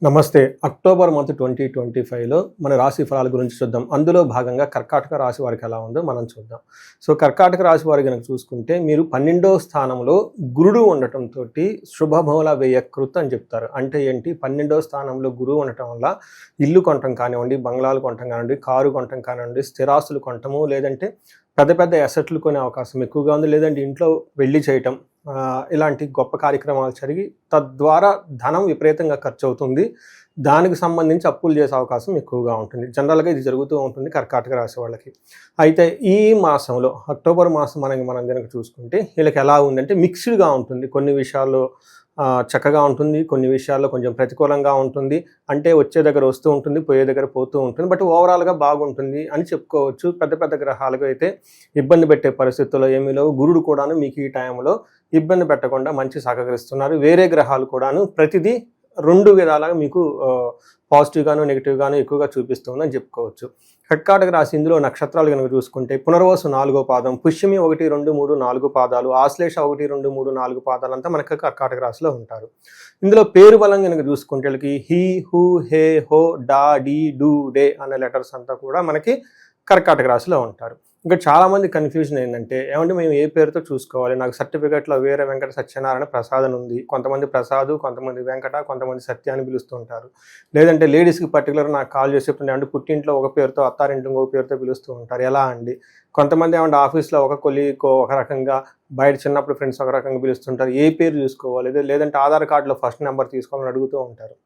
నమస్తే. October month 2025లో మన రాశి ఫలాల గురించి చూద్దాం. అందులో భాగంగా కర్కాటక రాశి వారికి ఎలా ఉందో మనం చూద్దాం. సో కర్కాటక రాశి వారి గనుక చూసుకుంటే మీరు 12వ స్థానంలో గురుడు ఉండటంతోటి శుభమూల వ్యయకృత్ అని చెప్తారు. అంటే ఏంటి, 12వ స్థానంలో గురువు ఉండటం వల్ల ఇల్లు కొనటం కానివ్వండి, బంగ్లాలు కొనటం కానివ్వండి, కారు కొనటం కానివ్వండి, స్థిరాస్తులు కొనటము, లేదంటే పెద్ద పెద్ద అసెట్లు కొనే అవకాశం ఎక్కువగా ఉంది. లేదంటే ఇంట్లో వెళ్లి చేయటం, ఇలాంటి గొప్ప కార్యక్రమాలు జరిగి తద్వారా ధనం విపరీతంగా ఖర్చు అవుతుంది. దానికి సంబంధించి అప్పులు చేసే అవకాశం ఎక్కువగా ఉంటుంది. జనరల్గా ఇది జరుగుతూ ఉంటుంది కర్కాటక రాశి వాళ్ళకి. అయితే ఈ మాసంలో అక్టోబర్ మాసం మనం కనుక చూసుకుంటే వీళ్ళకి ఎలా ఉందంటే మిక్స్డ్గా ఉంటుంది. కొన్ని విషయాల్లో చక్కగా ఉంటుంది, కొన్ని విషయాల్లో కొంచెం ప్రతికూలంగా ఉంటుంది. అంటే వచ్చే దగ్గర వస్తూ ఉంటుంది, పోయే దగ్గర పోతూ ఉంటుంది. బట్ ఓవరాల్గా బాగుంటుంది అని చెప్పుకోవచ్చు. పెద్ద పెద్ద గ్రహాలకు అయితే ఇబ్బంది పెట్టే పరిస్థితుల్లో ఏమీ లేవు. గురుడు కూడాను మీకు ఈ టైంలో ఇబ్బంది పెట్టకుండా మంచి సహకరిస్తున్నారు. వేరే గ్రహాలు కూడాను ప్రతిదీ రెండు విధాలుగా మీకు పాజిటివ్గాను నెగిటివ్గాను ఎక్కువగా చూపిస్తుందని చెప్పుకోవచ్చు. కర్కాటక రాశి ఇందులో నక్షత్రాలు కనుక చూసుకుంటే పునర్వసు 4వ పాదం, పుష్యమి 1, 2, 3, 4 పాదాలు, ఆశ్లేష 1, 2, 3, 4 పాదాలంతా మనకు కర్కాటక రాశిలో ఉంటారు. ఇందులో పేరు బలం కనుక చూసుకుంటే వీళ్ళకి హీ, హూ, హే, హో, డా, డీ, డూ, డే అనే లెటర్స్ అంతా కూడా మనకి కర్కాటక రాశిలో ఉంటారు. ఇంకా చాలామంది కన్ఫ్యూజన్ ఏంటంటే, ఏమంటే మేము ఏ పేరుతో చూసుకోవాలి, నాకు సర్టిఫికేట్లో వీర వెంకట సత్యనారాయణ ప్రసాద్ అని ఉంది. కొంతమంది ప్రసాద్, కొంతమంది వెంకట, కొంతమంది సత్య అని పిలుస్తూ ఉంటారు. లేదంటే లేడీస్కి పర్టికులర్ నాకు కాల్ చేసి చెప్తుండే అంటే పుట్టింట్లో ఒక పేరుతో, అత్తారింట్లో ఇంకొక పేరుతో పిలుస్తూ ఉంటారు. ఎలా అండి? కొంతమంది ఏమంటే ఆఫీస్లో ఒక కొలీగ్కో ఒక రకంగా, బయట చిన్నప్పుడు ఫ్రెండ్స్ ఒక రకంగా పిలుస్తుంటారు. ఏ పేరు చూసుకోవాలి, లేదంటే ఆధార్ కార్డులో ఫస్ట్ నెంబర్ తీసుకోవాలని అడుగుతూ ఉంటారు.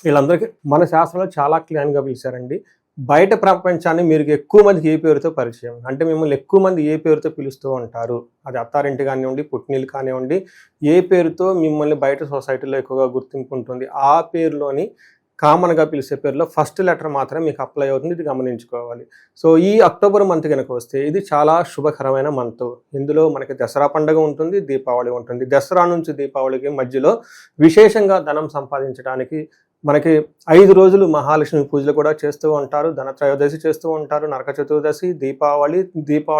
వీళ్ళందరికీ మన శాస్త్రంలో చాలా క్లియర్గా పిలిచారండి. బయట ప్రపంచాన్ని మీరు ఎక్కువ మందికి ఏ పేరుతో పరిచయం, అంటే మిమ్మల్ని ఎక్కువ మంది ఏ పేరుతో పిలుస్తూ ఉంటారు, అది అత్తారింటి కానివ్వండి, పుట్టినీళ్ళు కానివ్వండి, ఏ పేరుతో మిమ్మల్ని బయట సొసైటీలో ఎక్కువగా గుర్తింపు ఉంటుంది, ఆ పేరులోని కామన్గా పిలిచే పేరులో ఫస్ట్ లెటర్ మాత్రమే మీకు అప్లై అవుతుంది. ఇది గమనించుకోవాలి. సో ఈ అక్టోబర్ మంత్ కనుక వస్తే ఇది చాలా శుభకరమైన మంత్. ఇందులో మనకి దసరా పండుగ ఉంటుంది, దీపావళి ఉంటుంది. దసరా నుంచి దీపావళికి మధ్యలో విశేషంగా ధనం సంపాదించడానికి మనకి 5 రోజులు మహాలక్ష్మి పూజలు కూడా చేస్తూ ఉంటారు. ధనత్రయోదశి చేస్తూ ఉంటారు, నరక చతుర్దశి, దీపావళి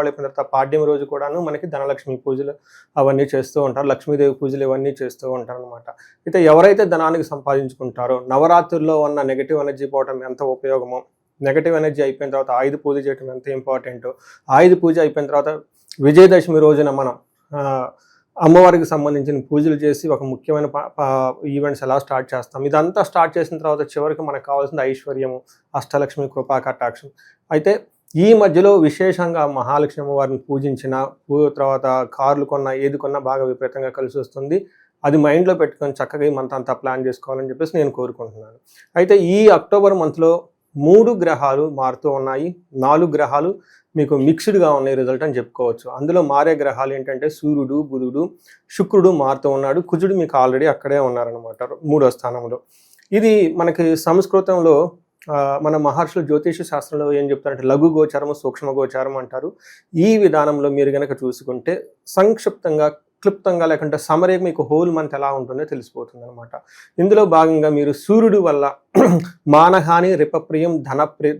అయిపోయిన తర్వాత పాడ్యం రోజు కూడాను మనకి ధనలక్ష్మి పూజలు అవన్నీ చేస్తూ ఉంటారు. లక్ష్మీదేవి పూజలు ఇవన్నీ చేస్తూ ఉంటారు అనమాట. అయితే ఎవరైతే ధనానికి సంపాదించుకుంటారో, నవరాత్రుల్లో ఉన్న నెగిటివ్ ఎనర్జీ పోవడం ఎంత ఉపయోగమో, నెగిటివ్ ఎనర్జీ అయిపోయిన తర్వాత ఆయుధ పూజ చేయడం ఎంత ఇంపార్టెంటో, ఆయుధ పూజ అయిపోయిన తర్వాత విజయదశమి రోజున మనం అమ్మవారికి సంబంధించిన పూజలు చేసి ఒక ముఖ్యమైన ఈవెంట్స్ ఎలా స్టార్ట్ చేస్తాం, ఇదంతా స్టార్ట్ చేసిన తర్వాత చివరికి మనకు కావాల్సిన ఐశ్వర్యము, అష్టలక్ష్మి కృపా కటాక్షం. అయితే ఈ మధ్యలో విశేషంగా మహాలక్ష్మి అమ్మవారిని పూజించిన తర్వాత కార్లు కొన్నా, ఏది కొన్నా బాగా విపరీతంగా కలిసి వస్తుంది. అది మైండ్లో పెట్టుకొని చక్కగా ఈ మంత్ అంతా ప్లాన్ చేసుకోవాలని చెప్పేసి నేను కోరుకుంటున్నాను. అయితే ఈ అక్టోబర్ మంత్లో 3 గ్రహాలు మారుతూ ఉన్నాయి, 4 గ్రహాలు మీకు మిక్స్డ్గా ఉన్నాయి రిజల్ట్ అని చెప్పుకోవచ్చు. అందులో మారే గ్రహాలు ఏంటంటే సూర్యుడు, బుధుడు, శుక్రుడు మారుతూ ఉన్నాడు, కుజుడు మీకు ఆల్రెడీ అక్కడే ఉన్నారనమాట 3వ స్థానంలో. ఇది మనకి సంస్కృతంలో మన మహర్షులు జ్యోతిష శాస్త్రంలో ఏం చెప్తారంటే లఘు గోచారము, సూక్ష్మ గోచారం అంటారు. ఈ విధానంలో మీరు కనుక చూసుకుంటే సంక్షిప్తంగా, క్లుప్తంగా, లేకుంటే సమరీ మీకు హోల్ మంత్ ఎలా ఉంటుందో తెలిసిపోతుంది అనమాట. ఇందులో భాగంగా మీరు సూర్యుడు వల్ల మానహాని, రిపప్రియం,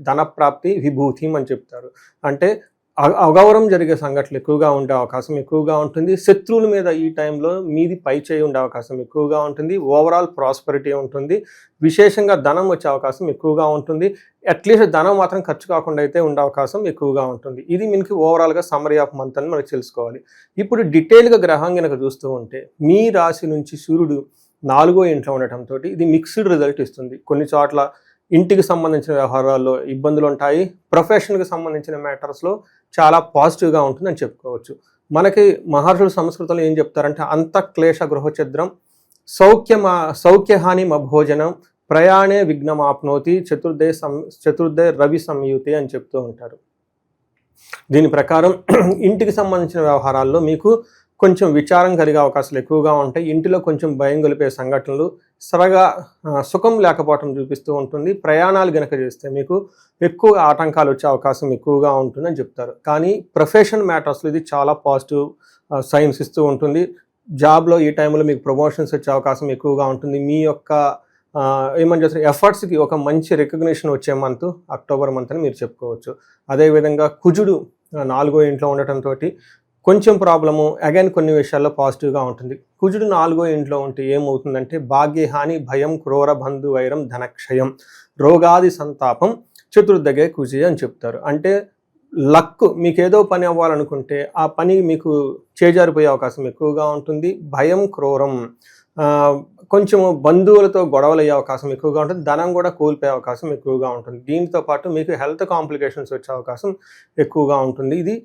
ధనప్రాప్తి, విభూతిం అని చెప్తారు. అంటే అగౌరవం జరిగే సంఘటనలు ఎక్కువగా ఉండే అవకాశం ఎక్కువగా ఉంటుంది. శత్రువుల మీద ఈ టైంలో మీది పై చేయి ఉండే అవకాశం ఎక్కువగా ఉంటుంది. ఓవరాల్ ప్రాస్పరిటీ ఉంటుంది. విశేషంగా ధనం వచ్చే అవకాశం ఎక్కువగా ఉంటుంది. అట్లీస్ట్ ధనం మాత్రం ఖర్చు కాకుండా అయితే ఉండే అవకాశం ఎక్కువగా ఉంటుంది. ఇది మనకి ఓవరాల్గా సమ్మరీ ఆఫ్ మంత్ అని మనకు తెలుసుకోవాలి. ఇప్పుడు డీటెయిల్గా గ్రహం కనుక చూస్తూ ఉంటే మీ రాశి నుంచి సూర్యుడు 4వ ఇంట్లో ఉండటంతో ఇది మిక్స్డ్ రిజల్ట్ ఇస్తుంది. కొన్ని చోట్ల ఇంటికి సంబంధించిన వ్యవహారాల్లో ఇబ్బందులు ఉంటాయి, ప్రొఫెషన్కి సంబంధించిన మ్యాటర్స్లో చాలా పాజిటివ్గా ఉంటుందని చెప్పుకోవచ్చు. మనకి మహర్షుల సంస్కృతంలో ఏం చెప్తారంటే అంత క్లేశ గృహఛద్రం సౌఖ్యహాని భోజనం ప్రయాణే విఘ్నమాప్నోతి చతుర్థే రవి సంయుతి అని చెప్తూ ఉంటారు. దీని ప్రకారం ఇంటికి సంబంధించిన వ్యవహారాల్లో మీకు కొంచెం విచారం కలిగే అవకాశాలు ఎక్కువగా ఉంటాయి. ఇంటిలో కొంచెం భయం గొలిపే సంఘటనలు, సరగా సుఖం లేకపోవటం చూపిస్తూ ఉంటుంది. ప్రయాణాలు గనక చేస్తే మీకు ఎక్కువ ఆటంకాలు వచ్చే అవకాశం ఎక్కువగా ఉంటుందని చెప్తారు. కానీ ప్రొఫెషన్ మ్యాటర్స్లో ఇది చాలా పాజిటివ్ సైన్స్ ఇస్తూ ఉంటుంది. జాబ్లో ఈ టైంలో మీకు ప్రమోషన్స్ వచ్చే అవకాశం ఎక్కువగా ఉంటుంది. మీ యొక్క ఏమని చేస్తారు ఎఫర్ట్స్కి ఒక మంచి రికగ్నిషన్ వచ్చే మంత్ అక్టోబర్ మంత్ అని మీరు చెప్పుకోవచ్చు. అదేవిధంగా కుజుడు 4వ ఇంట్లో ఉండటంతో కొంచెం ప్రాబ్లము, అగైన్ కొన్ని విషయాల్లో పాజిటివ్గా ఉంటుంది. కుజుడు 4వ ఇంట్లో ఉంటే ఏమవుతుందంటే భాగ్యహాని, భయం, క్రూర బంధు వైరం, ధనక్షయం, రోగాది సంతాపం, చతుర్దగే కుజి అని చెప్తారు. అంటే లక్, మీకు ఏదో పని అవ్వాలనుకుంటే ఆ పని మీకు చేజారిపోయే అవకాశం ఎక్కువగా ఉంటుంది. భయం, క్రూరం, కొంచెము బంధువులతో గొడవలు అయ్యే అవకాశం ఎక్కువగా ఉంటుంది. ధనం కూడా కోల్పోయే అవకాశం ఎక్కువగా ఉంటుంది. దీంతో పాటు మీకు హెల్త్ కాంప్లికేషన్స్ వచ్చే అవకాశం ఎక్కువగా ఉంటుంది. ఇది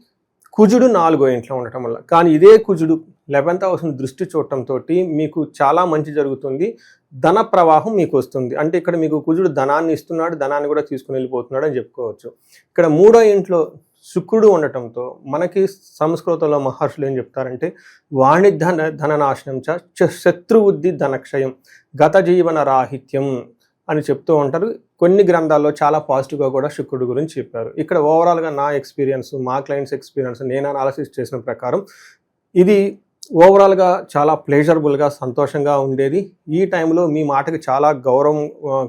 కుజుడు 4వ ఇంట్లో ఉండటం వల్ల. కానీ ఇదే కుజుడు 11th హౌస్ని దృష్టి చూడటంతో మీకు చాలా మంచి జరుగుతుంది. ధన ప్రవాహం మీకు వస్తుంది. అంటే ఇక్కడ మీకు కుజుడు ధనాన్ని ఇస్తున్నాడు, ధనాన్ని కూడా తీసుకుని వెళ్ళిపోతున్నాడు అని చెప్పుకోవచ్చు. ఇక్కడ 3వ ఇంట్లో శుక్రుడు ఉండటంతో మనకి సంస్కృతంలో మహర్షులు ఏం చెప్తారంటే వాణిజ్య ధననాశనం శత్రుబుద్ధి ధనక్షయం గత జీవన రాహిత్యం అని చెప్తూ ఉంటారు. కొన్ని గ్రంథాల్లో చాలా పాజిటివ్గా కూడా శుక్రుడు గురించి చెప్పారు. ఇక్కడ ఓవరాల్గా నా ఎక్స్పీరియన్స్, మా క్లయింట్స్ ఎక్స్పీరియన్స్, నేను అనాలిసిస్ చేసిన ప్రకారం ఇది ఓవరాల్గా చాలా ప్లెజరబుల్గా, సంతోషంగా ఉండేది. ఈ టైంలో మీ మాటకి చాలా గౌరవం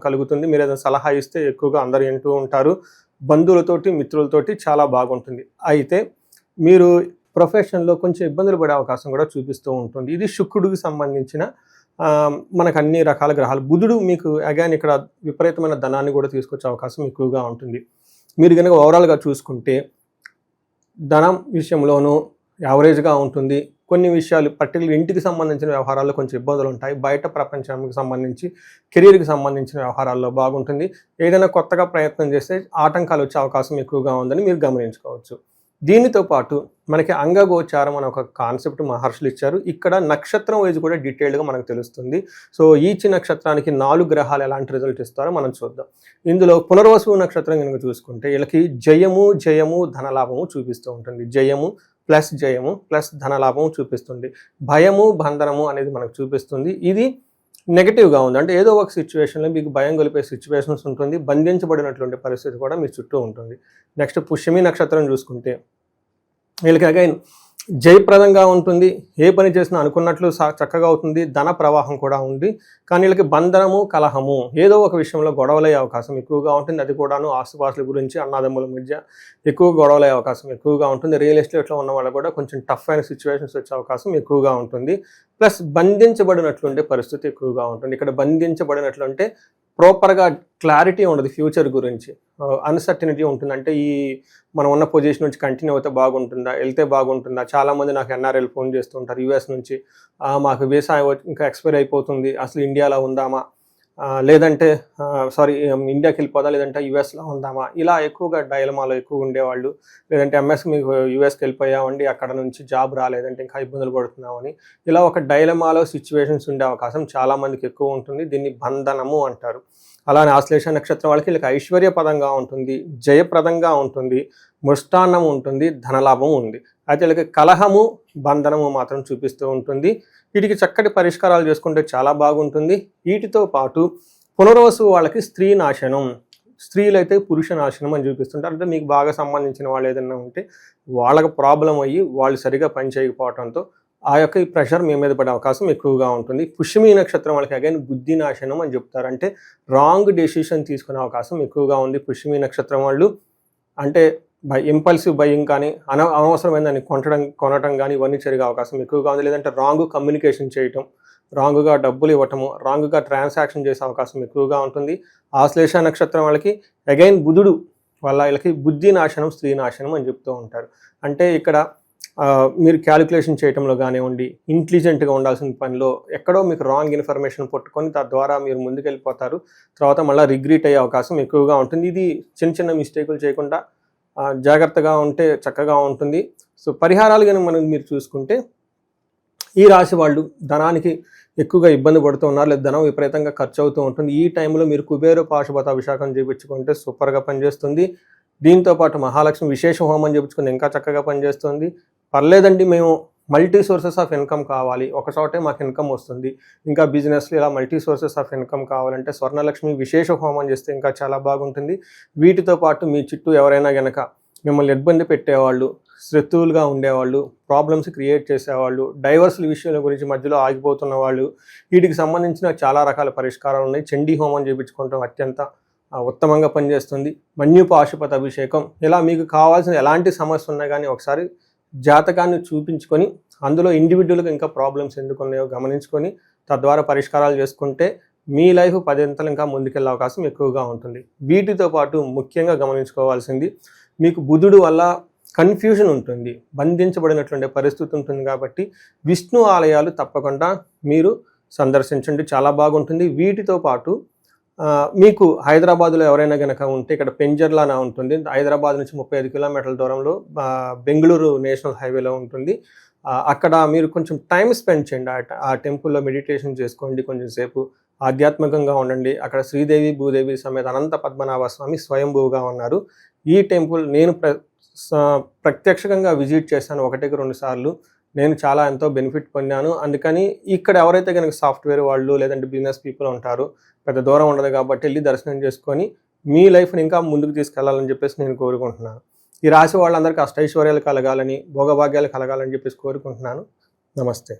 కలుగుతుంది. మీరు ఏదైనా సలహా ఇస్తే ఎక్కువగా అందరూ వింటూ ఉంటారు. బంధువులతోటి, మిత్రులతోటి చాలా బాగుంటుంది. అయితే మీరు ప్రొఫెషన్లో కొంచెం ఇబ్బందులు పడే అవకాశం కూడా చూపిస్తూ ఉంటుంది. ఇది శుక్రుడికి సంబంధించిన మనకు అన్ని రకాల గ్రహాలు. బుధుడు మీకు అగైన్ ఇక్కడ విపరీతమైన ధనాన్ని కూడా తీసుకొచ్చే అవకాశం ఎక్కువగా ఉంటుంది. మీరు కనుక ఓవరాల్గా చూసుకుంటే ధనం విషయంలోనూ యావరేజ్గా ఉంటుంది. కొన్ని విషయాలు పర్టికులర్ ఇంటికి సంబంధించిన వ్యవహారాల్లో కొంచెం ఇబ్బందులు ఉంటాయి. బయట ప్రపంచానికి సంబంధించి, కెరీర్కి సంబంధించిన వ్యవహారాల్లో బాగుంటుంది. ఏదైనా కొత్తగా ప్రయత్నం చేస్తే ఆటంకాలు వచ్చే అవకాశం ఎక్కువగా ఉందని మీరు గమనించుకోవచ్చు. దీనితో పాటు మనకి అంగగోచారం అనే ఒక కాన్సెప్ట్ మహర్షులు ఇచ్చారు. ఇక్కడ నక్షత్రం వైజ్ కూడా డీటెయిల్డ్గా మనకు తెలుస్తుంది. సో ఈచ్ నక్షత్రానికి 4 గ్రహాలు ఎలాంటి రిజల్ట్ ఇస్తారో మనం చూద్దాం. ఇందులో పునర్వసు నక్షత్రం కనుక చూసుకుంటే వీళ్ళకి జయము ధనలాభము చూపిస్తూ ఉంటుంది. జయము ప్లస్ ధనలాభము చూపిస్తుంది. భయము, బంధనము అనేది మనకు చూపిస్తుంది. ఇది నెగిటివ్గా ఉంది. అంటే ఏదో ఒక సిచ్యువేషన్లో మీకు భయం గొలిపే సిచ్యువేషన్స్ ఉంటుంది. బంధించబడినటువంటి పరిస్థితి కూడా మీ చుట్టూ ఉంటుంది. నెక్స్ట్ పుష్యమి నక్షత్రం చూసుకుంటే వీళ్ళకి అగైన్ జయప్రదంగా ఉంటుంది. ఏ పని చేసినా అనుకున్నట్లు చక్కగా అవుతుంది. ధన ప్రవాహం కూడా ఉంది. కానీ వీళ్ళకి బంధనము, కలహము, ఏదో ఒక విషయంలో గొడవలయ్యే అవకాశం ఎక్కువగా ఉంటుంది. అది కూడాను ఆస్తుపాస్తుల గురించి, అన్నదమ్ముల మధ్య ఎక్కువ గొడవలయ్యే అవకాశం ఎక్కువగా ఉంటుంది. రియల్ ఎస్టేట్లో ఉన్న వాళ్ళు కూడా కొంచెం టఫ్ అయిన సిచ్యువేషన్స్ వచ్చే అవకాశం ఎక్కువగా ఉంటుంది. ప్లస్ బంధించబడినట్లుండే పరిస్థితి ఎక్కువగా ఉంటుంది. ఇక్కడ బంధించబడినట్లు అంటే ప్రాపర్గా క్లారిటీ ఉండదు ఫ్యూచర్ గురించి, అన్సర్టనిటీ ఉంటుంది. అంటే ఈ మనం ఉన్న పొజిషన్ నుంచి కంటిన్యూ అయితే బాగుంటుందా, వెళ్తే బాగుంటుందా. చాలామంది నాకు ఎన్ఆర్ఎల్ ఫోన్ చేస్తుంటారు యూఎస్ నుంచి, మాకు వీసా ఇంకా ఎక్స్పైర్ అయిపోతుంది, అసలు ఇండియాలో ఉందామా, లేదంటే ఇండియాకి వెళ్ళిపోదా, లేదంటే యూఎస్లో ఉందామా. ఇలా ఎక్కువగా డైలమాలో ఎక్కువ ఉండేవాళ్ళు. లేదంటే ఎంఎస్ మీకు యూఎస్కి వెళ్ళిపోయామండి, అక్కడ నుంచి జాబ్ రాలేదంటే ఇంకా ఇబ్బందులు పడుతున్నామని. ఇలా ఒక డైలమాలో సిచ్యువేషన్స్ ఉండే అవకాశం చాలామందికి ఎక్కువ ఉంటుంది. దీన్ని బంధనము అంటారు. అలానే ఆశ్లేష నక్షత్రం వాళ్ళకి వీళ్ళకి ఐశ్వర్యపదంగా ఉంటుంది, జయప్రదంగా ఉంటుంది, మృష్టాన్నం ఉంటుంది, ధనలాభం ఉంది. అయితే వీళ్ళకి కలహము, బంధనము మాత్రం చూపిస్తూ ఉంటుంది. వీటికి చక్కటి పరిష్కారాలు చేసుకుంటే చాలా బాగుంటుంది. వీటితో పాటు పునర్వసు వాళ్ళకి స్త్రీ నాశనం, స్త్రీలైతే పురుష నాశనం అని చూపిస్తుంటారు. అంటే మీకు బాగా సంబంధించిన వాళ్ళు ఏదైనా ఉంటే వాళ్ళకి ప్రాబ్లం అయ్యి వాళ్ళు సరిగా పని చేయకపోవడంతో ఆ యొక్క ఈ ప్రెషర్ మీ మీద పడే అవకాశం ఎక్కువగా ఉంటుంది. పుష్యమి నక్షత్రం వాళ్ళకి అగైన్ బుద్ధి నాశనం అని చెప్తారు. అంటే రాంగ్ డెసిషన్ తీసుకునే అవకాశం ఎక్కువగా ఉంది పుష్యమి నక్షత్రం వాళ్ళు. అంటే ఇంపల్సివ్ బయింగ్ కానీ, అనవసరమైనదాన్ని కొనటం కానీ ఇవన్నీ జరిగే అవకాశం ఎక్కువగా ఉంది. లేదంటే రాంగ్ కమ్యూనికేషన్ చేయటం, రాంగ్గా డబ్బులు ఇవ్వటము, రాంగ్గా ట్రాన్సాక్షన్ చేసే అవకాశం ఎక్కువగా ఉంటుంది. ఆశ్లేష నక్షత్రం వాళ్ళకి అగైన్ బుధుడు వీళ్ళకి బుద్ధి నాశనం, స్త్రీ నాశనం అని చెప్తూ ఉంటారు. అంటే ఇక్కడ మీరు క్యాలిక్యులేషన్ చేయడంలో కానివ్వండి, ఇంటెలిజెంట్గా ఉండాల్సిన పనిలో ఎక్కడో మీకు రాంగ్ ఇన్ఫర్మేషన్ పట్టుకొని తద్వారా మీరు ముందుకెళ్ళిపోతారు. తర్వాత మళ్ళీ రిగ్రీట్ అయ్యే అవకాశం ఎక్కువగా ఉంటుంది. ఇది చిన్న మిస్టేకులు చేయకుండా జాగ్రత్తగా ఉంటే చక్కగా ఉంటుంది. సో పరిహారాలు కానీ మీరు చూసుకుంటే ఈ రాశి వాళ్ళు ధనానికి ఎక్కువగా ఇబ్బంది పడుతూ ఉన్నారు, లేదా ధనం విపరీతంగా ఖర్చు అవుతూ ఉంటుంది. ఈ టైంలో మీరు కుబేర పాశుపత అభిషేకం చేయించుకుంటే సూపర్గా పనిచేస్తుంది. దీంతోపాటు మహాలక్ష్మి విశేష హోమం చేయించుకుని ఇంకా చక్కగా పనిచేస్తుంది. పర్లేదండి, మేము మల్టీ సోర్సెస్ ఆఫ్ ఇన్కమ్ కావాలి, ఒక చోటే మాకు ఇన్కమ్ వస్తుంది, ఇంకా బిజినెస్లో ఇలా మల్టీ సోర్సెస్ ఆఫ్ ఇన్కమ్ కావాలంటే స్వర్ణలక్ష్మి విశేష హోమం చేస్తే ఇంకా చాలా బాగుంటుంది. వీటితో పాటు మీ చుట్టూ ఎవరైనా గనక మిమ్మల్ని ఇబ్బంది పెట్టేవాళ్ళు, శత్రువులుగా ఉండేవాళ్ళు, ప్రాబ్లమ్స్ క్రియేట్ చేసేవాళ్ళు, డైవర్స్ల విషయాల గురించి మధ్యలో ఆగిపోతున్న వాళ్ళు, వీటికి సంబంధించిన చాలా రకాల పరిష్కారాలు ఉన్నాయి. చండీ హోమం చేయించుకోవడం అత్యంత ఉత్తమంగా పనిచేస్తుంది. మన్యు పాశుపత అభిషేకం, ఇలా మీకు కావాల్సిన ఎలాంటి సమస్య ఉన్నా కానీ ఒకసారి జాతకాన్ని చూపించుకొని అందులో ఇండివిజువల్గా ఇంకా ప్రాబ్లమ్స్ ఎందుకు ఉన్నాయో గమనించుకొని తద్వారా పరిష్కారాలు చేసుకుంటే మీ లైఫ్ 10 అంతలు ఇంకా ముందుకెళ్ళే అవకాశం ఎక్కువగా ఉంటుంది. వీటితో పాటు ముఖ్యంగా గమనించుకోవాల్సింది, మీకు బుధుడు వల్ల కన్ఫ్యూజన్ ఉంటుంది, బంధించబడినటువంటి పరిస్థితి ఉంటుంది. కాబట్టి విష్ణు ఆలయాలు తప్పకుండా మీరు సందర్శించండి, చాలా బాగుంటుంది. వీటితో పాటు మీకు హైదరాబాద్లో ఎవరైనా కనుక ఉంటే ఇక్కడ పెంజర్లానా ఉంటుంది, హైదరాబాద్ నుంచి 35 కిలోమీటర్ల దూరంలో బెంగళూరు నేషనల్ హైవేలో ఉంటుంది. అక్కడ మీరు కొంచెం టైం స్పెండ్ చేయండి, ఆ టెంపుల్లో మెడిటేషన్ చేసుకోండి, కొంచెం సేపు ఆధ్యాత్మికంగా ఉండండి. అక్కడ శ్రీదేవి భూదేవి సమేత అనంత పద్మనాభ స్వామి స్వయంభూగా ఉన్నారు. ఈ టెంపుల్ నేను ప్రత్యక్షంగా విజిట్ చేశాను 1-2 సార్లు. నేను చాలా ఎంతో బెనిఫిట్ పొందాను. అందుకని ఇక్కడ ఎవరైతే కనుక సాఫ్ట్వేర్ వాళ్ళు లేదంటే బిజినెస్ పీపుల్ ఉంటారో, పెద్ద దూరం ఉండదు కాబట్టి వెళ్ళి దర్శనం చేసుకొని మీ లైఫ్ని ఇంకా ముందుకు తీసుకెళ్లాలని చెప్పేసి నేను కోరుకుంటున్నాను. ఈ రాశి వాళ్ళందరికీ అష్టైశ్వర్యాలు కలగాలని, భోగభాగ్యాలు కలగాలని చెప్పేసి కోరుకుంటున్నాను. నమస్తే.